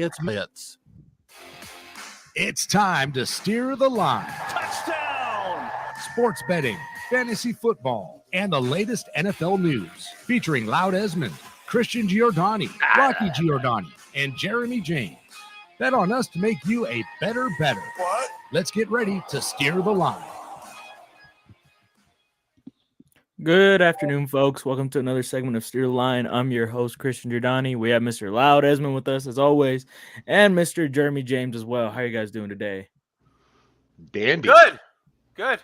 It's It's time to steer the line. Touchdown! Sports betting, fantasy football, and the latest NFL news. Featuring Loud Esmond, Christian Giordani, Rocky Giordani, and Jeremy James. Bet on us to make you a better better. What? Let's get ready to steer the line. Good afternoon, folks. Welcome to another segment of Steer the Line. I'm your host, Christian Giordani. We have Mr. Loud Esmond with us, as always, and Mr. Jeremy James as well. How are you guys doing today? Dandy. Good.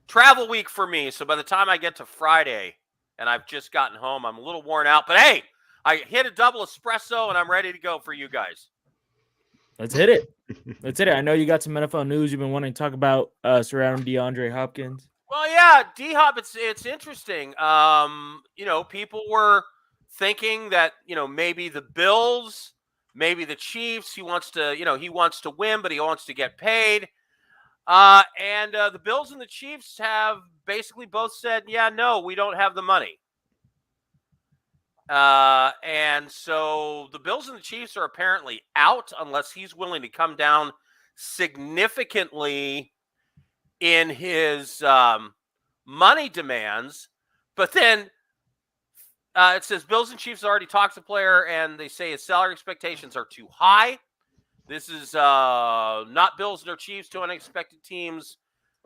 Travel week for me, so by the time I get to Friday and I've just gotten home, I'm a little worn out. But hey, I hit a double espresso and I'm ready to go for you guys. Let's hit it. I know you got some NFL news you've been wanting to talk about surrounding DeAndre Hopkins. Well, yeah, D-Hop, it's interesting. People were thinking that, maybe the Bills, maybe the Chiefs, he wants to win, but he wants to get paid. And the Bills and the Chiefs have basically both said, yeah, no, we don't have the money. And so the Bills and the Chiefs are apparently out unless he's willing to come down significantly in his money demands. But then it says Bills and Chiefs already talked to the player, and they say his salary expectations are too high. This is not Bills nor Chiefs. Two unexpected teams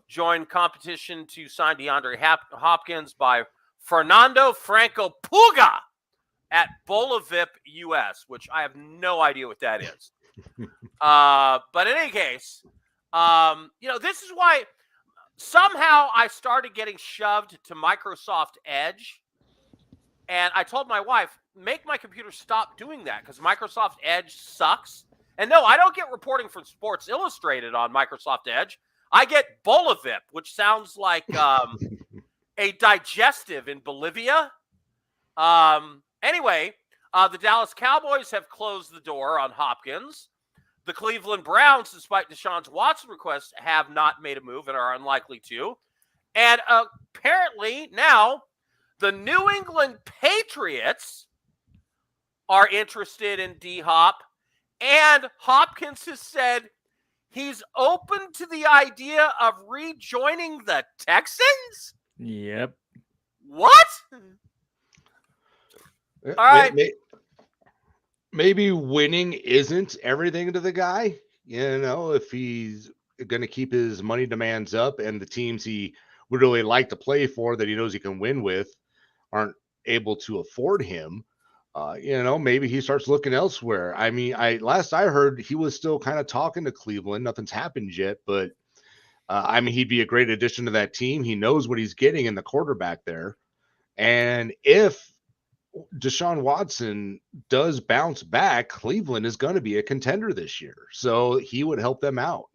join competition to sign DeAndre Hopkins by Fernando Franco Puga at Bolavip US, which I have no idea what that is. But in any case, this is why somehow I started getting shoved to Microsoft Edge. And I told my wife, make my computer stop doing that because Microsoft Edge sucks. And no, I don't get reporting from Sports Illustrated on Microsoft Edge. I get Bolavip, which sounds like a digestive in Bolivia. Anyway, the Dallas Cowboys have closed the door on Hopkins. The Cleveland Browns, despite Deshaun Watson's request, have not made a move and are unlikely to. And apparently now the New England Patriots are interested in D-Hop. And Hopkins has said he's open to the idea of rejoining the Texans? Yep. What? All right. Maybe winning isn't everything to the guy. If he's going to keep his money demands up and the teams he would really like to play for that he knows he can win with aren't able to afford him, maybe he starts looking elsewhere. I mean, last I heard he was still kind of talking to Cleveland. Nothing's happened yet, but he'd be a great addition to that team. He knows what he's getting in the quarterback there. And if Deshaun Watson does bounce back, Cleveland is going to be a contender this year. So he would help them out.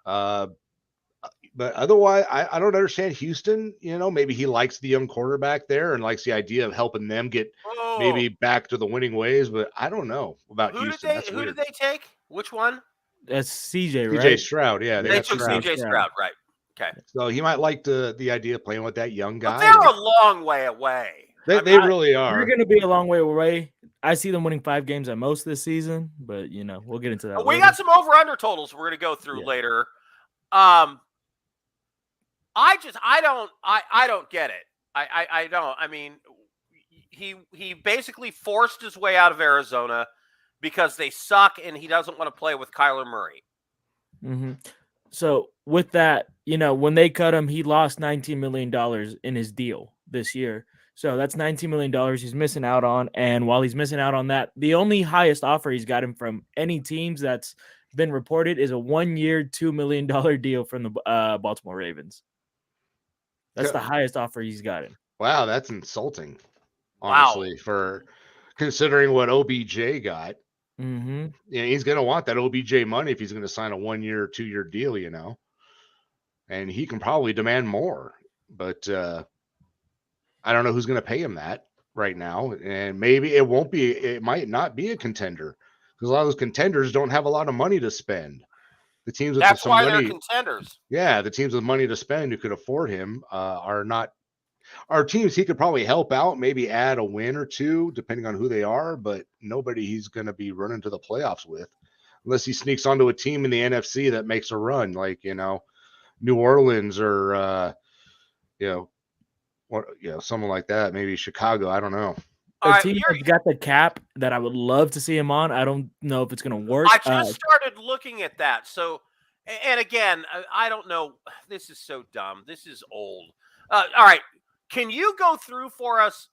But otherwise, I don't understand Houston. Maybe he likes the young quarterback there and likes the idea of helping them get maybe back to the winning ways. But I don't know about Houston. Who did they take? Which one? That's CJ, right? CJ Stroud, yeah. They took CJ Stroud, right. Okay. So he might like the idea of playing with that young guy. But they're a long way away. They really are. They're going to be a long way away. I see them winning 5 games at most this season, but we'll get into that. We got some over/under totals we're going to go through later. I don't get it. I don't. I mean, he basically forced his way out of Arizona because they suck and he doesn't want to play with Kyler Murray. Mm-hmm. So with that, when they cut him, he lost $19 million in his deal this year. So that's $19 million he's missing out on. And while he's missing out on that, the only highest offer he's gotten from any teams that's been reported is a 1-year, $2 million deal from the Baltimore Ravens. That's the highest offer he's gotten. Wow, that's insulting, honestly, for considering what OBJ got. Mm-hmm. He's going to want that OBJ money if he's going to sign a 1-year, 2-year deal, and he can probably demand more. But I don't know who's going to pay him that right now. And maybe it might not be a contender because a lot of those contenders don't have a lot of money to spend. The teams with they're contenders. Yeah, the teams with money to spend who could afford him are not are teams he could probably help out, maybe add a win or two, depending on who they are, but nobody he's going to be running to the playoffs with, unless he sneaks onto a team in the NFC that makes a run, like, New Orleans or, someone like that, maybe Chicago. I don't know. All A right, team that's got the cap that I would love to see him on. I don't know if it's going to work. I just started looking at that. So, and again, I don't know. This is so dumb. This is old. All right, can you go through for us,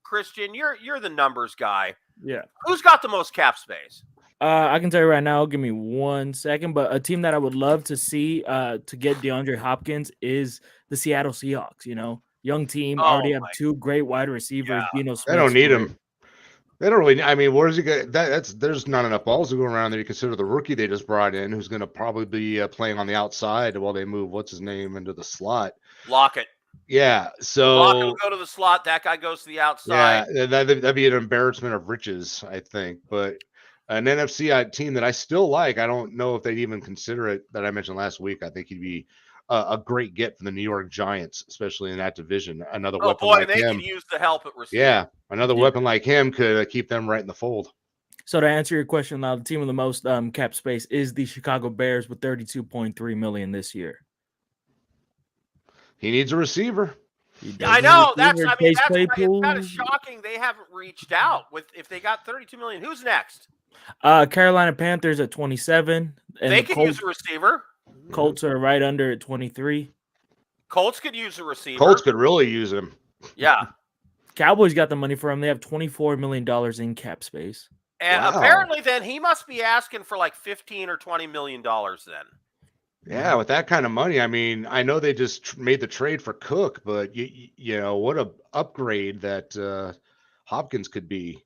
Christian? You're the numbers guy. Yeah. Who's got the most cap space? I can tell you right now. Give me 1 second. But a team that I would love to see to get DeAndre Hopkins is the Seattle Seahawks. Young team, already have two great wide receivers. Yeah. They don't need him. They don't really. I mean, where's he going? There's not enough balls to go around there. You consider the rookie they just brought in, who's going to probably be playing on the outside while they move what's his name into the slot. Lockett. Yeah, so Lockett will go to the slot. That guy goes to the outside. Yeah, that'd be an embarrassment of riches, I think. But an NFC team that I still like, I don't know if they'd even consider it. That I mentioned last week, I think he'd be a great get for the New York Giants, especially in that division. Another weapon like they him. could use the help at receiver. Yeah, another weapon like him could keep them right in the fold. So to answer your question, now the team with the most cap space is the Chicago Bears with $32.3 million this year. He needs a receiver. I know. That's kind of shocking. They haven't reached out if they got $32 million. Who's next? Carolina Panthers at 27. And they could use a receiver. Colts are right under at 23. Colts could use a receiver. Colts could really use him. Yeah. Cowboys got the money for him. They have $24 million in cap space. And apparently then he must be asking for like $15 or $20 million then. Yeah, with that kind of money, I mean, I know they just made the trade for Cook, but what a upgrade that Hopkins could be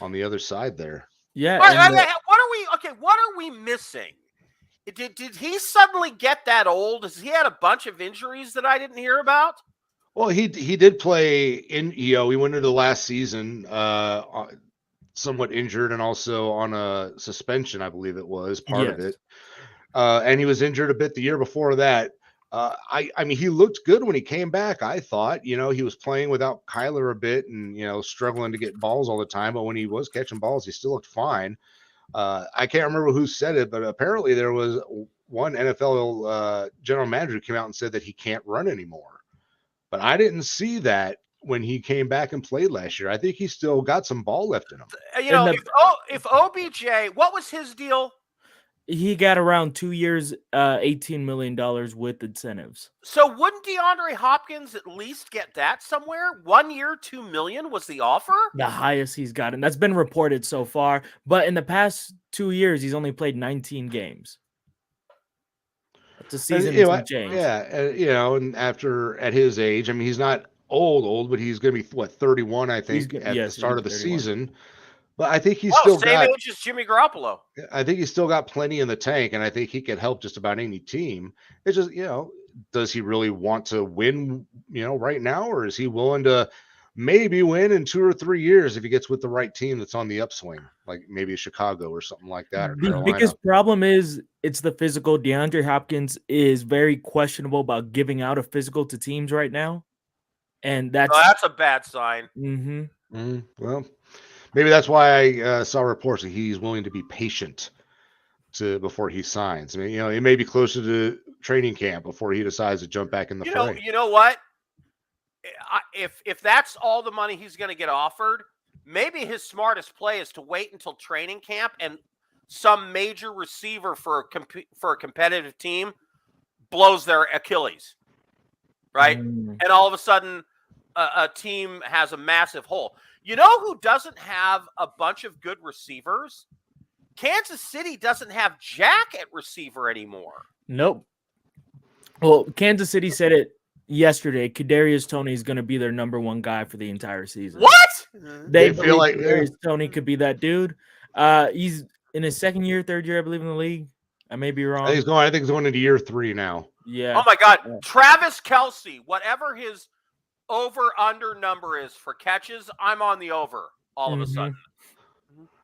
on the other side there. Yeah. What are we missing? Did he suddenly get that old? Has he had a bunch of injuries that I didn't hear about? Well, he did play in. He went into the last season somewhat injured and also on a suspension, I believe it was part of it. And he was injured a bit the year before that. I mean, he looked good when he came back. I thought, he was playing without Kyler a bit and struggling to get balls all the time. But when he was catching balls, he still looked fine. I can't remember who said it, but apparently there was one NFL general manager who came out and said that he can't run anymore. But I didn't see that when he came back and played last year. I think he still got some ball left in him. If OBJ, what was his deal? He got around 2 years, $18 million with incentives. So wouldn't DeAndre Hopkins at least get that somewhere? 1 year, $2 million was the offer? The highest he's gotten. That's been reported so far. But in the past 2 years, he's only played 19 games. It's a season change. Yeah, and after at his age, I mean, he's not old, but he's going to be 31, I think, at the start of the season. But I think he's still same age as Jimmy Garoppolo. I think he's still got plenty in the tank, and I think he can help just about any team. It's just, does he really want to win, right now, or is he willing to maybe win in 2 or 3 years if he gets with the right team that's on the upswing, like maybe Chicago or something like that? Or the biggest problem is it's the physical. DeAndre Hopkins is very questionable about giving out a physical to teams right now, and that's a bad sign. Well. Maybe that's why I saw reports that he's willing to be patient before he signs. I mean, he may be closer to training camp before he decides to jump back in the fray. You know what? If that's all the money he's going to get offered, maybe his smartest play is to wait until training camp and some major receiver for a competitive team blows their Achilles, right? And all of a sudden, a team has a massive hole. You know who doesn't have a bunch of good receivers? Kansas City doesn't have Jack at receiver anymore. Nope. Well, Kansas City said it yesterday. Kadarius Toney is going to be their number one guy for the entire season. What? They feel like Kadarius Toney could be that dude. He's in his third year, I believe, in the league. I may be wrong. I think he's going into year 3 now. Yeah. Oh my God. Yeah. Travis Kelce, whatever his over-under number is for catches, I'm on the over all of a sudden.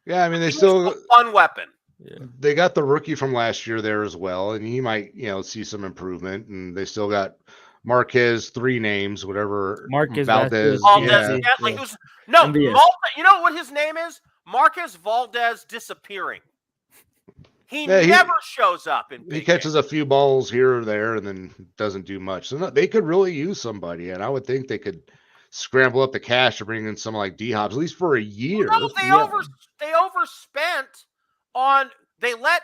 Yeah, I mean, they still a fun weapon. Yeah. They got the rookie from last year there as well, and he might, see some improvement. And they still got Marquez, 3 names, whatever. Marquez Valdez. Valdez, Yeah. Scantling, who's no MVS. You know what his name is? Marquez Valdez disappearing. He Yeah, never shows up in He big catches games. a few balls here or there and then doesn't do much. So they could really use somebody, and I would think they could scramble up the cash to bring in someone like D-Hops, at least for a year. No, they overspent on. They let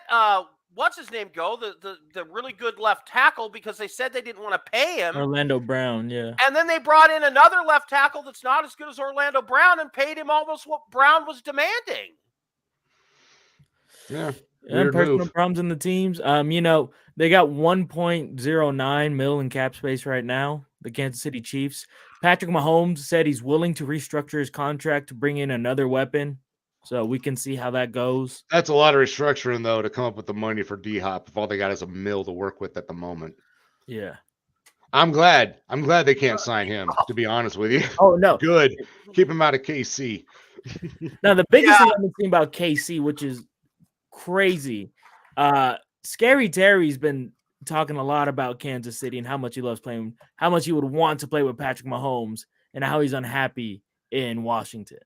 what's his name go, the really good left tackle, because they said they didn't want to pay him. Orlando Brown, yeah. And then they brought in another left tackle that's not as good as Orlando Brown and paid him almost what Brown was demanding. Yeah. And personal problems in the teams. They got 1.09 mil in cap space right now, the Kansas City Chiefs. Patrick Mahomes said he's willing to restructure his contract to bring in another weapon. So we can see how that goes. That's a lot of restructuring, though, to come up with the money for D-Hop if all they got is a mil to work with at the moment. Yeah. I'm glad they can't sign him, to be honest with you. Oh, no. Good. Keep him out of KC. Now, the biggest thing I've been seeing about KC, which is crazy, Scary Terry's been talking a lot about Kansas City and how much he loves playing, how much he would want to play with Patrick Mahomes, and how he's unhappy in Washington.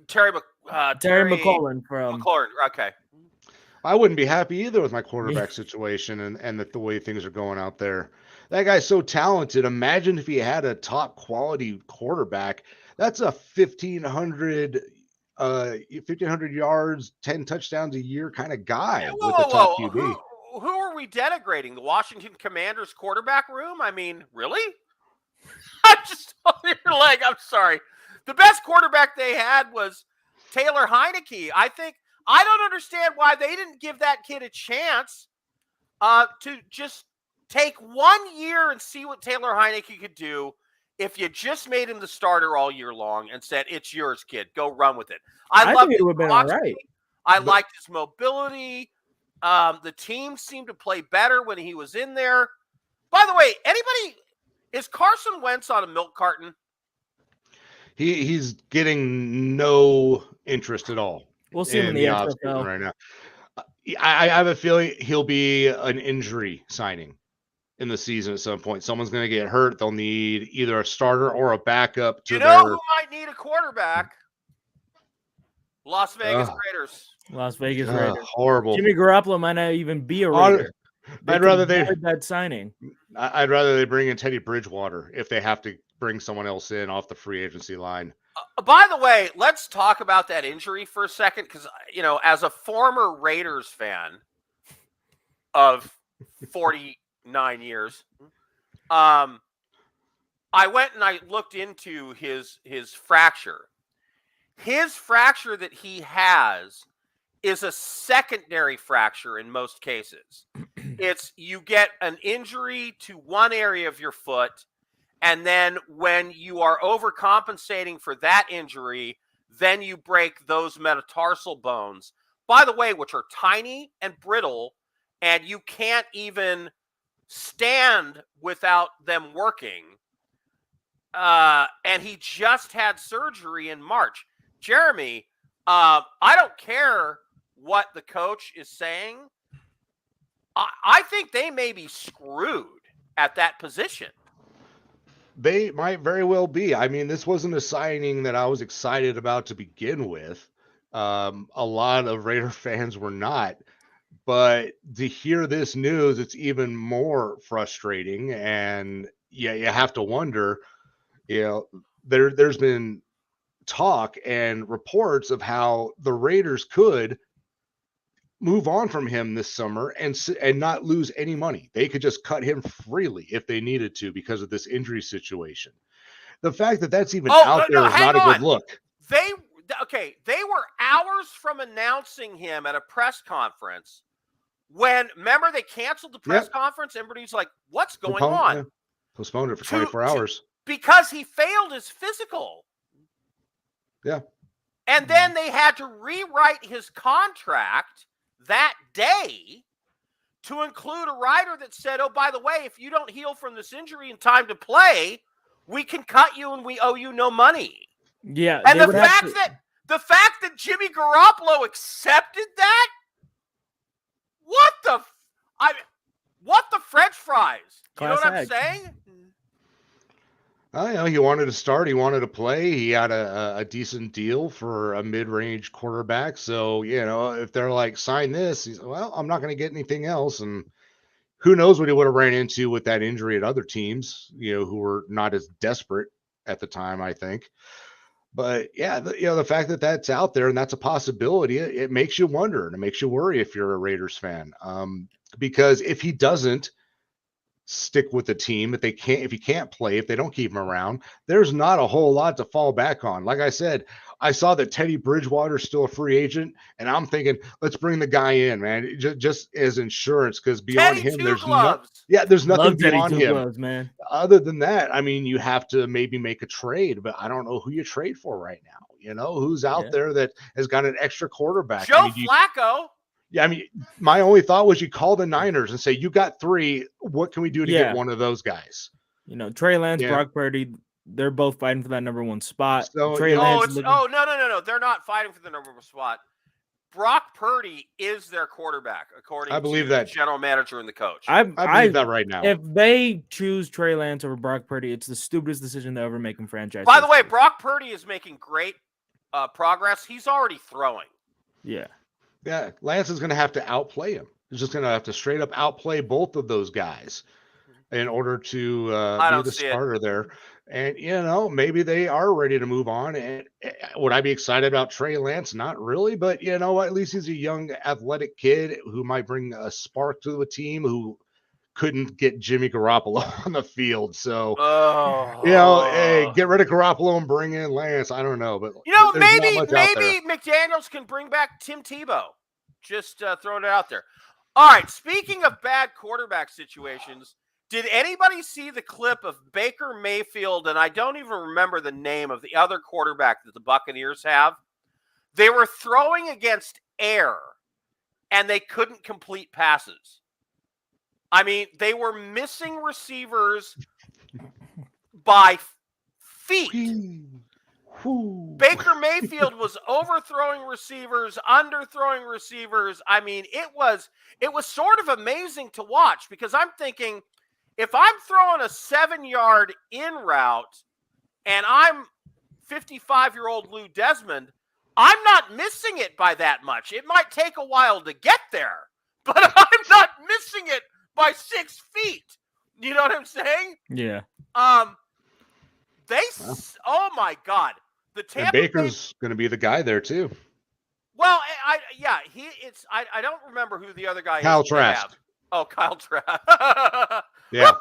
Terry McLaurin from McLaurin. Okay. I wouldn't be happy either with my quarterback situation and the way things are going out there. That guy's so talented. Imagine if he had a top quality quarterback. That's a 1,500 yards, 10 touchdowns a year kind of guy with a top QB. Who are we denigrating? The Washington Commanders quarterback room? I mean, really? I'm sorry. The best quarterback they had was Taylor Heineke. I don't understand why they didn't give that kid a chance to just take 1 year and see what Taylor Heineke could do if you just made him the starter all year long and said, "It's yours, kid. Go run with it." I think it would have been all right. I liked his mobility. The team seemed to play better when he was in there. By the way, is Carson Wentz on a milk carton? He's getting no interest at all. We'll see him in the USFL right now. I have a feeling he'll be an injury signing in the season at some point. Someone's going to get hurt. They'll need either a starter or a backup to who might need a quarterback? Las Vegas Raiders. Las Vegas Raiders. Horrible. Jimmy Garoppolo might not even be a Raider. I'd rather that signing. I'd rather they bring in Teddy Bridgewater if they have to bring someone else in off the free agency line. By the way, let's talk about that injury for a second, because as a former Raiders fan of 49 years, I went and I looked into his fracture. His fracture that he has is a secondary fracture in most cases. It's you get an injury to one area of your foot, and then when you are overcompensating for that injury, then you break those metatarsal bones, by the way, which are tiny and brittle, and you can't even stand without them working. And he just had surgery in March. Jeremy, I don't care what the coach is saying. I think they may be screwed at that position. They might very well be. I mean, this wasn't a signing that I was excited about to begin with. A lot of Raider fans were not. But to hear this news, it's even more frustrating. And yeah, you have to wonder, there's been talk and reports of how the Raiders could move on from him this summer and not lose any money. They could just cut him freely if they needed to because of this injury situation. The fact that that's even out there is not a good look. They were hours from announcing him at a press conference when, remember, they canceled the press conference. Everybody's like, what's going on? Yeah. Postponed it for 24 hours. Because he failed his physical. Yeah. And then they had to rewrite his contract that day to include a rider that said, oh, by the way, if you don't heal from this injury in time to play, we can cut you and we owe you no money. Yeah. And the fact that Jimmy What the French fries? You know Class what I'm act. saying? He wanted to start. He wanted to play. He had a decent deal for a mid-range quarterback. So, if they're like, sign this, he's, well, I'm not going to get anything else. And who knows what he would have ran into with that injury at other teams, who were not as desperate at the time, I think. But yeah, the fact that that's out there and that's a possibility, it makes you wonder and it makes you worry if you're a Raiders fan. Because if he doesn't stick with the team, if he can't play, if they don't keep him around, there's not a whole lot to fall back on. Like I said, I saw that Teddy Bridgewater's still a free agent, and I'm thinking, let's bring the guy in, man, just as insurance, because beyond Teddy him, Two there's Gloves. there's nothing Love Teddy beyond Two him. Gloves, man. Other than that, I mean, you have to maybe make a trade, but I don't know who you trade for right now. Who's out there that has got an extra quarterback? Joe Flacco. Yeah, I mean, my only thought was you call the Niners and say, you got 3. What can we do to get one of those guys? Trey Lance, Brock Purdy, they're both fighting for that number 1 spot. So, Trey Lance no. They're not fighting for the number 1 spot. Brock Purdy is their quarterback, according to the general manager and the coach. I believe that right now. If they choose Trey Lance over Brock Purdy, it's the stupidest decision they'll ever make in franchise. By the way, Brock Purdy is making great progress. He's already throwing. Yeah. Yeah, Lance is going to have to outplay him. He's just going to have to straight up outplay both of those guys in order to be the starter there. And, maybe they are ready to move on. And would I be excited about Trey Lance? Not really. But, at least he's a young, athletic kid who might bring a spark to the team who couldn't get Jimmy Garoppolo on the field. So, hey, get rid of Garoppolo and bring in Lance. I don't know. But, maybe McDaniels can bring back Tim Tebow. Just throwing it out there. All right, speaking of bad quarterback situations, did anybody see the clip of Baker Mayfield? And I don't even remember the name of the other quarterback that the Buccaneers have. They were throwing against air, and they couldn't complete passes. I mean, they were missing receivers by feet. Baker Mayfield was overthrowing receivers, underthrowing receivers. I mean, it was sort of amazing to watch because I'm thinking, if I'm throwing a 7-yard in route and I'm 55-year-old Lou Desmond, I'm not missing it by that much. It might take a while to get there, but I'm not missing it by 6 feet. You know what I'm saying? Yeah. Oh my God. The Tampa Baker's going to be the guy there too. Well, I don't remember who the other guy Kyle is. Trask. Oh, Kyle Trask. Yeah.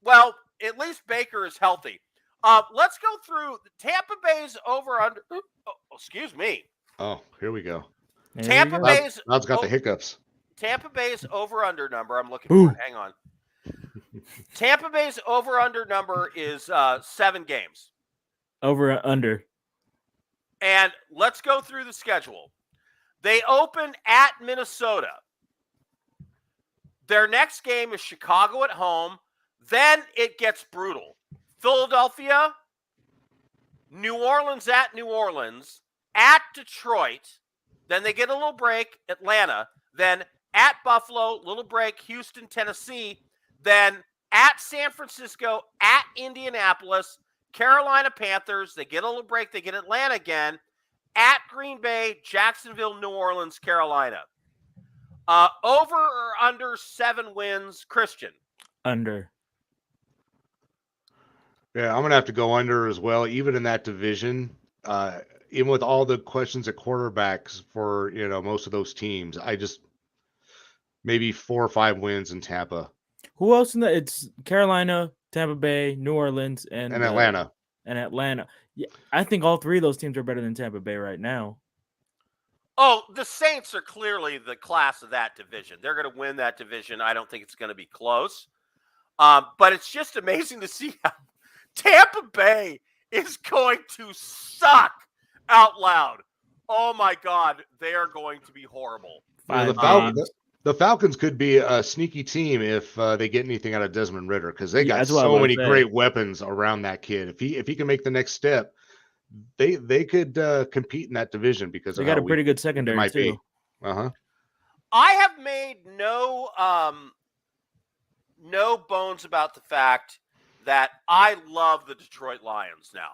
Well, at least Baker is healthy. Let's go through Tampa Bay's over-under. Oh, excuse me. Oh, here we go. Tampa Bay's. I've got the hiccups. Tampa Bay's over-under number. I'm looking for it. Hang on. Tampa Bay's over-under number is 7 games. Over under. And let's go through the schedule. They open at Minnesota. Their next game is Chicago at home. Then it gets brutal. Philadelphia, New Orleans at New Orleans, at Detroit. Then they get a little break, Atlanta. Then at Buffalo, little break, Houston, Tennessee. Then at San Francisco, at Indianapolis, Carolina Panthers. They get a little break. They get Atlanta again. At Green Bay, Jacksonville, New Orleans, Carolina. Over or under 7 wins, Christian? Under. Yeah, I'm going to have to go under as well, even in that division. Even with all the questions at quarterbacks for, most of those teams, I just maybe 4 or 5 wins in Tampa. Who else in it's Carolina, Tampa Bay, New Orleans, and Atlanta. Yeah, I think all 3 of those teams are better than Tampa Bay right now. Oh, the Saints are clearly the class of that division. They're going to win that division. I don't think it's going to be close. But it's just amazing to see how Tampa Bay is going to suck out loud. Oh, my God. They are going to be horrible. The Falcons could be a sneaky team if they get anything out of Desmond Ridder, because they got so many great weapons around that kid. If he can make the next step, they could compete in that division because they got a pretty good secondary too. I have made no bones about the fact that I love the Detroit Lions now.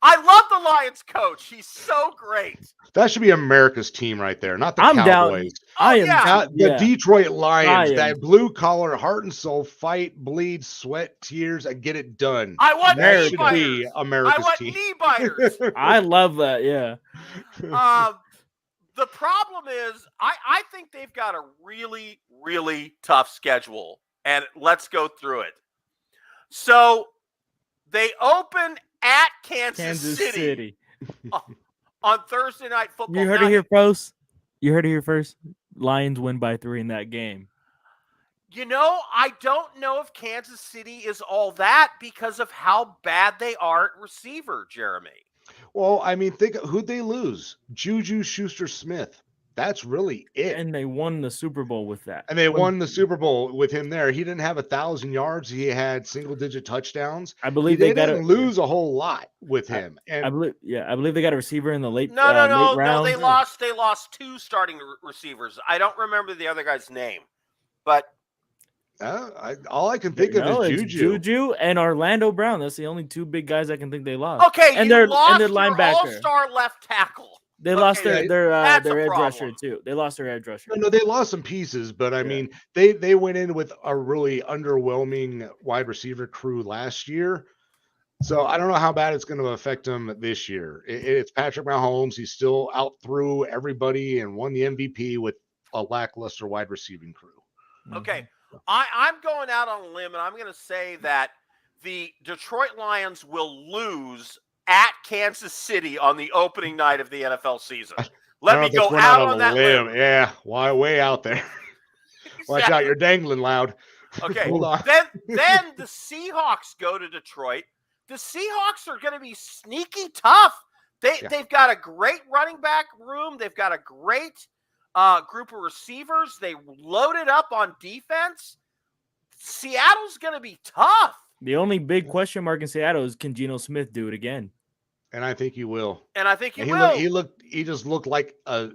I love the Lions coach. He's so great. That should be America's team right there, not the I'm down. Cowboys. I Oh, am. yeah. Not the Detroit Lions, Lions. that blue collar, heart and soul, fight, bleed, sweat, tears, and get it done. I want That knee should biters. be I America's want team. knee biters. I love that. Yeah. The problem is, I think they've got a really, really tough schedule, and let's go through it. So they open at Kansas City. On Thursday Night Football. You heard it here first. You heard it here first. Lions win by 3 in that game. You know, I don't know if Kansas City is all that because of how bad they are at receiver, Jeremy. Well, I mean, think who'd they lose? Juju Schuster-Smith. That's really it. And they won the Super Bowl with that. And they won the Super Bowl with him there. He didn't have 1,000 yards. He had single-digit touchdowns. I believe they didn't lose a whole lot with him. And I believe they got a receiver in the late No. late round. They lost 2 starting receivers. I don't remember the other guy's name, but all I can think of is Juju and Orlando Brown. That's the only 2 big guys I can think they lost. Okay, and their linebacker, all-star left tackle. They lost their edge problem. rusher too. They lost their edge rusher. No, they lost some pieces, but I mean, they went in with a really underwhelming wide receiver crew last year. So I don't know how bad it's going to affect them this year. It's Patrick Mahomes. He's still out through everybody and won the MVP with a lackluster wide receiving crew. Okay, I'm going out on a limb, and I'm going to say that the Detroit Lions will lose at Kansas City on the opening night of the NFL season. Let me go out on that limb. Yeah, way out there. Watch out, you're dangling loud. Okay, Hold on. then the Seahawks go to Detroit. The Seahawks are going to be sneaky tough. They've got a great running back room. They've got a great group of receivers. They loaded up on defense. Seattle's going to be tough. The only big question mark in Seattle is, can Geno Smith do it again? And I think he will. He just looked like a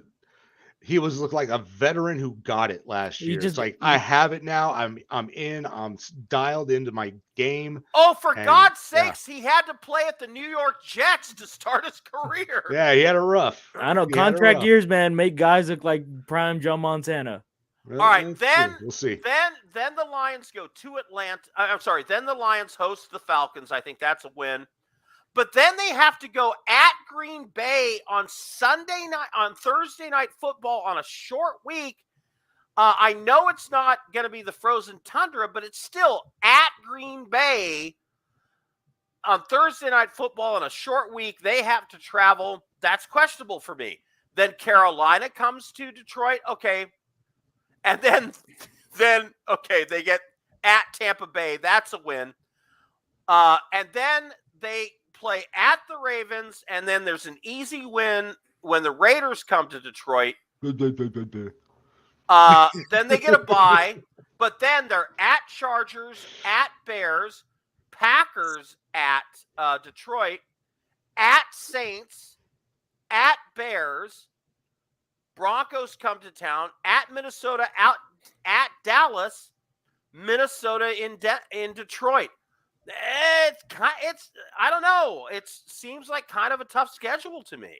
veteran who got it last year. It's like, I have it now. I'm dialed into my game. Oh, for God's sakes, he had to play at the New York Jets to start his career. Yeah, he had a rough. I know, contract years, man, make guys look like prime Joe Montana. All right, then we'll see. Then the Lions go to Atlanta. I'm sorry. Then the Lions host the Falcons. I think that's a win. But then they have to go at Green Bay on Thursday Night Football on a short week. I know it's not going to be the frozen tundra, but it's still at Green Bay on Thursday Night Football on a short week. They have to travel. That's questionable for me. Then Carolina comes to Detroit. Okay. And then they get at Tampa Bay. That's a win. And then they play at the Ravens, and then there's an easy win when the Raiders come to Detroit. Then they get a bye, but then they're at Chargers, at Bears, Packers at Detroit, at Saints, at Bears, Broncos come to town, at Minnesota, out at Dallas, Minnesota in Detroit. It's I don't know. It seems like kind of a tough schedule to me.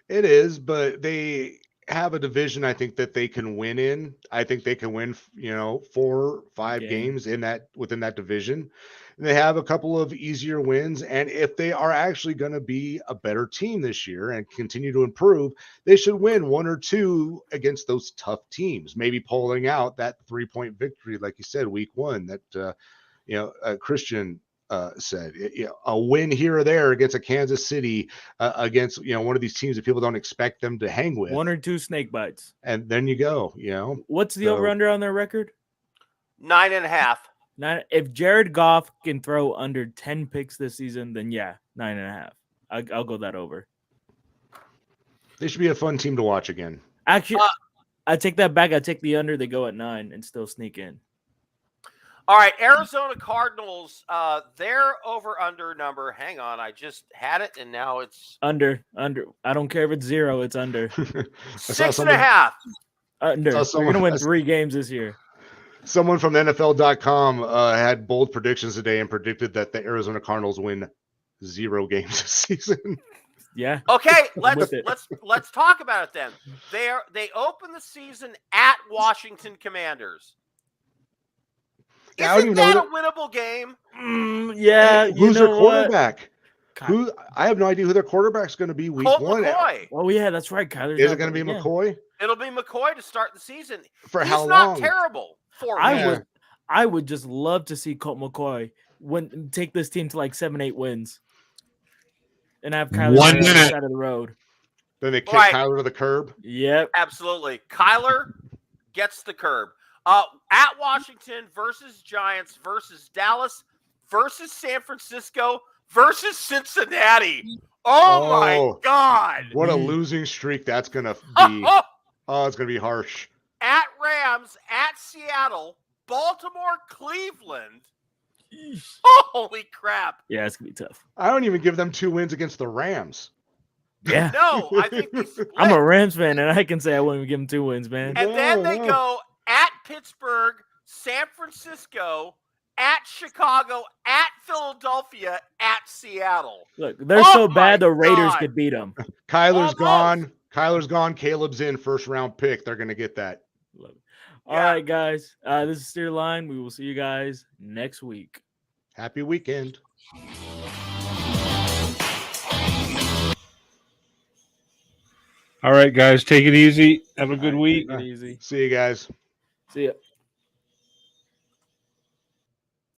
It is, but they have a division I think that they can win in. I think they can win, 4 or 5 games within that division. They have a couple of easier wins, and if they are actually going to be a better team this year and continue to improve, they should win 1 or 2 against those tough teams. Maybe pulling out that 3-point victory, like you said, week 1 that Christian said, a win here or there against a Kansas City, against one of these teams that people don't expect them to hang with. 1 or 2 snake bites, and then you go. What's the over under on their record? 9.5. If Jared Goff can throw under 10 picks this season, then 9.5. I'll go that over. They should be a fun team to watch again. Actually, I take that back. I take the under. They go at 9 and still sneak in. All right, Arizona Cardinals, their over-under number. Hang on, I just had it, and now it's under. I don't care if it's 0, it's under. 6.5. Under. We're someone- gonna win 3 games this year. Someone from NFL.com had bold predictions today and predicted that the Arizona Cardinals win 0 games this season. Yeah. Okay, I'm with it. let's talk about it then. They open the season at Washington Commanders. Yeah, I don't Isn't even that know a winnable game? Yeah. who's their quarterback. Ky- I have no idea who their quarterback's going to be week Colt 1. McCoy. Oh yeah, that's right. Kyler's Is not it going to be playing. McCoy? It'll be McCoy to start the season. For He's how not long? terrible. For Yeah. I would just love to see Colt McCoy take this team to like 7-8 wins, and have Kyler 1 on the other minute. side of the road. Then they kick Right. Kyler to the curb. Yep. Absolutely. Kyler gets the curb. At Washington versus Giants versus Dallas versus San Francisco versus Cincinnati. Oh my God. What a losing streak that's going to be. Oh, it's going to be harsh. At Rams, at Seattle, Baltimore, Cleveland. Holy crap. Yeah, it's gonna be tough. I don't even give them 2 wins against the Rams. Yeah. No, I think they split. I'm a Rams fan, and I can say I wouldn't even give them 2 wins, man. And then they No. go at Pittsburgh, San Francisco, at Chicago, at Philadelphia, at Seattle. Look, they're Oh so my bad the Raiders God. could beat them. Kyler's Almost. gone. Kyler's gone. Caleb's in. First round pick. They're going to get that. All right, guys. This is Steer Line. We will see you guys next week. Happy weekend. All right, guys, take it easy. Have a good week. Take it easy. See you guys. See ya.